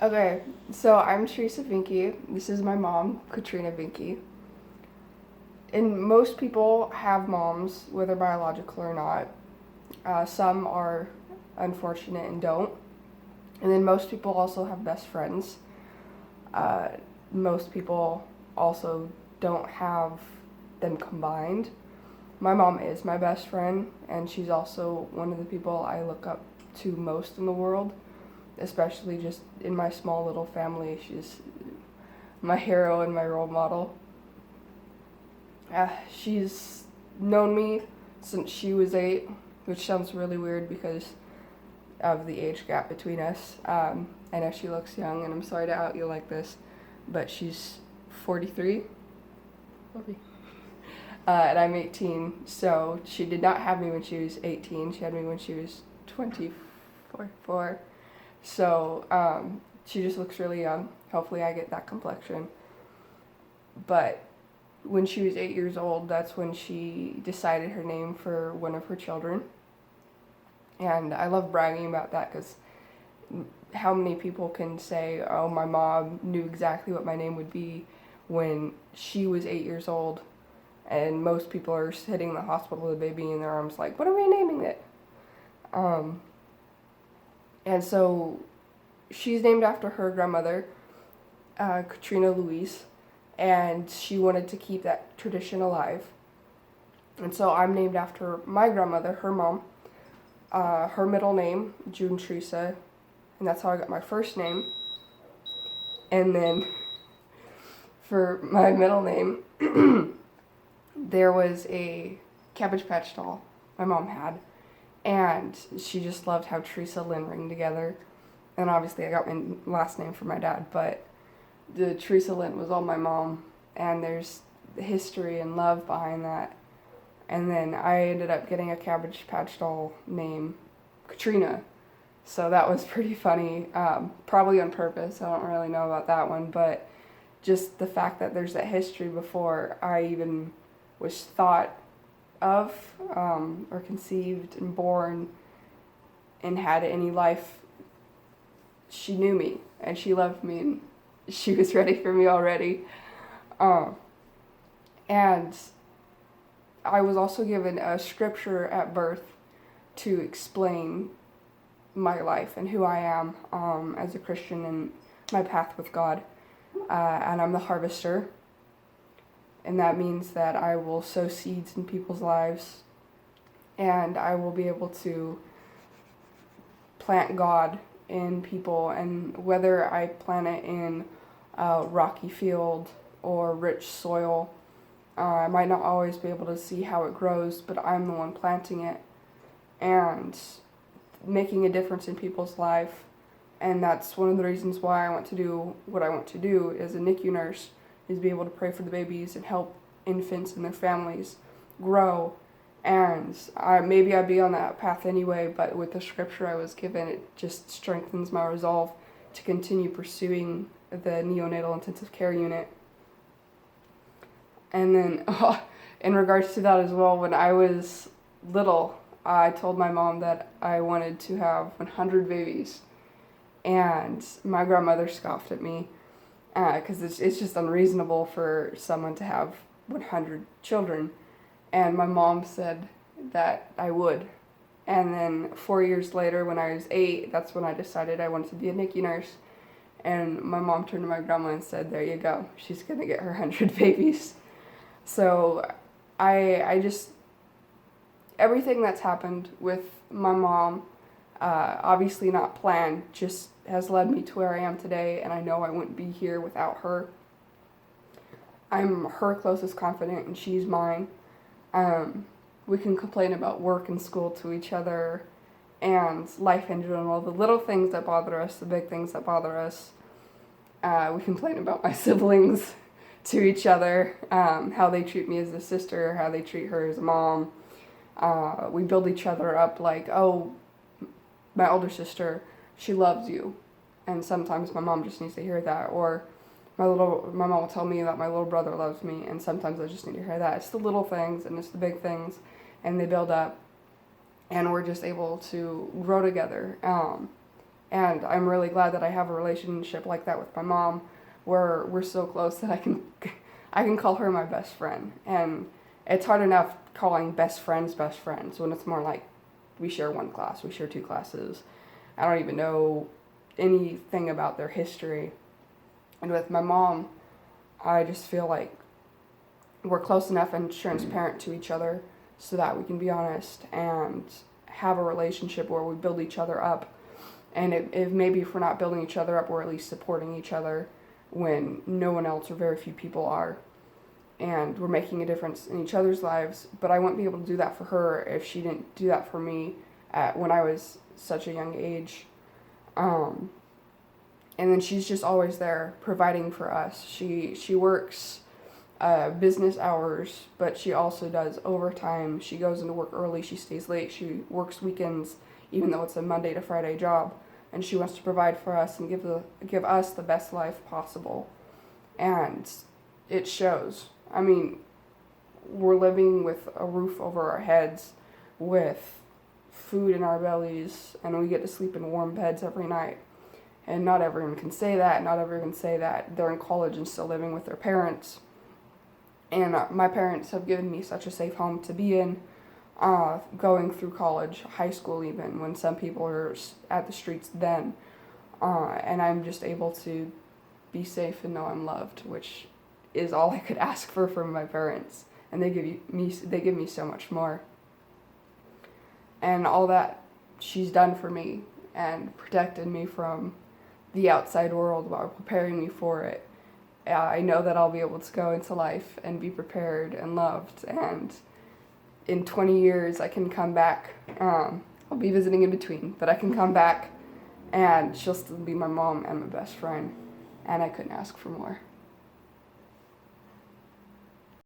Okay, so I'm Teresa Vinke. This is my mom, Katrina Vinke. And most people have moms, whether biological or not. Some are unfortunate and don't. And then most people also have best friends. Uh, Most people also don't have them combined. My mom is my best friend, and she's also one of the people I look up to most in the world, especially just in my small little family. She's my hero and my role model. She's known me since she was 8, which sounds really weird because of the age gap between us. I know she looks young, and I'm sorry to out you like this, but she's 43. 40. And I'm 18, so she did not have me when she was 18. She had me when she was 24. So she just looks really young. Hopefully, I get that complexion. But when she was 8 years old, that's when she decided her name for one of her children. And I love bragging about that because how many people can say, oh, my mom knew exactly what my name would be when she was 8 years old, and most people are sitting in the hospital with a baby in their arms like, what are we naming it? And so she's named after her grandmother, Katrina Louise, and she wanted to keep that tradition alive. And so I'm named after my grandmother, her mom, her middle name, June Teresa, and that's how I got my first name. And then for my middle name, there was a Cabbage Patch doll my mom had, and she just loved how Teresa Lynn rang together. And obviously, I got my last name from my dad, but the Teresa Lynn was all my mom, and there's history and love behind that. And then I ended up getting a Cabbage Patch doll named Katrina. So that was pretty funny, probably on purpose. I don't really know about that one, but just the fact that there's that history before I even was thought of, or conceived and born and had any life, she knew me and she loved me and she was ready for me already. And I was also given a scripture at birth to explain my life and who I am as a Christian and my path with God. And I'm the harvester. And that means that I will sow seeds in people's lives and I will be able to plant God in people. And whether I plant it in a rocky field or rich soil, I might not always be able to see how it grows, but I'm the one planting it and making a difference in people's life. And that's one of the reasons why I want to do what I want to do as a NICU nurse, is be able to pray for the babies and help infants and their families grow. And maybe I'd be on that path anyway, but with the scripture I was given, it just strengthens my resolve to continue pursuing the neonatal intensive care unit. And then in regards to that as well, when I was little, I told my mom that I wanted to have 100 babies. And my grandmother scoffed at me because it's just unreasonable for someone to have 100 children. And my mom said that I would. And then 4 years later, when I was 8, that's when I decided I wanted to be a NICU nurse. And my mom turned to my grandma and said, there you go, she's going to get her 100 babies. So I just, everything that's happened with my mom, obviously not planned, just has led me to where I am today, and I know I wouldn't be here without her. I'm her closest confidant, and she's mine. We can complain about work and school to each other, and life in general, the little things that bother us, the big things that bother us. We complain about my siblings to each other, how they treat me as a sister, how they treat her as a mom. We build each other up like, oh, my older sister, she loves you. And sometimes my mom just needs to hear that. Or my mom will tell me that my little brother loves me, and sometimes I just need to hear that. It's the little things and it's the big things, and they build up, and we're just able to grow together. And I'm really glad that I have a relationship like that with my mom, where we're so close that I can call her my best friend. And it's hard enough calling best friends when it's more like we share one class, we share two classes. I don't even know anything about their history. And with my mom, I just feel like we're close enough and transparent to each other so that we can be honest and have a relationship where we build each other up. And if maybe if we're not building each other up, we're at least supporting each other when no one else or very few people are. And we're making a difference in each other's lives. But I wouldn't be able to do that for her if she didn't do that for me when I was such a young age. And then she's just always there providing for us. She works business hours, but she also does overtime. She goes into work early, she stays late, she works weekends, even though it's a Monday to Friday job. And she wants to provide for us and give us the best life possible. And it shows. I mean, we're living with a roof over our heads, with food in our bellies, and we get to sleep in warm beds every night. And not everyone can say that. Not everyone can say that they're in college and still living with their parents. And my parents have given me such a safe home to be in, going through college, high school even, when some people are at the streets then. And I'm just able to be safe and know I'm loved, which is all I could ask for from my parents. And they give me so much more. And all that she's done for me and protected me from the outside world while preparing me for it. I know that I'll be able to go into life and be prepared and loved, and in 20 years I can come back. I'll be visiting in between, but I can come back and she'll still be my mom and my best friend, and I couldn't ask for more.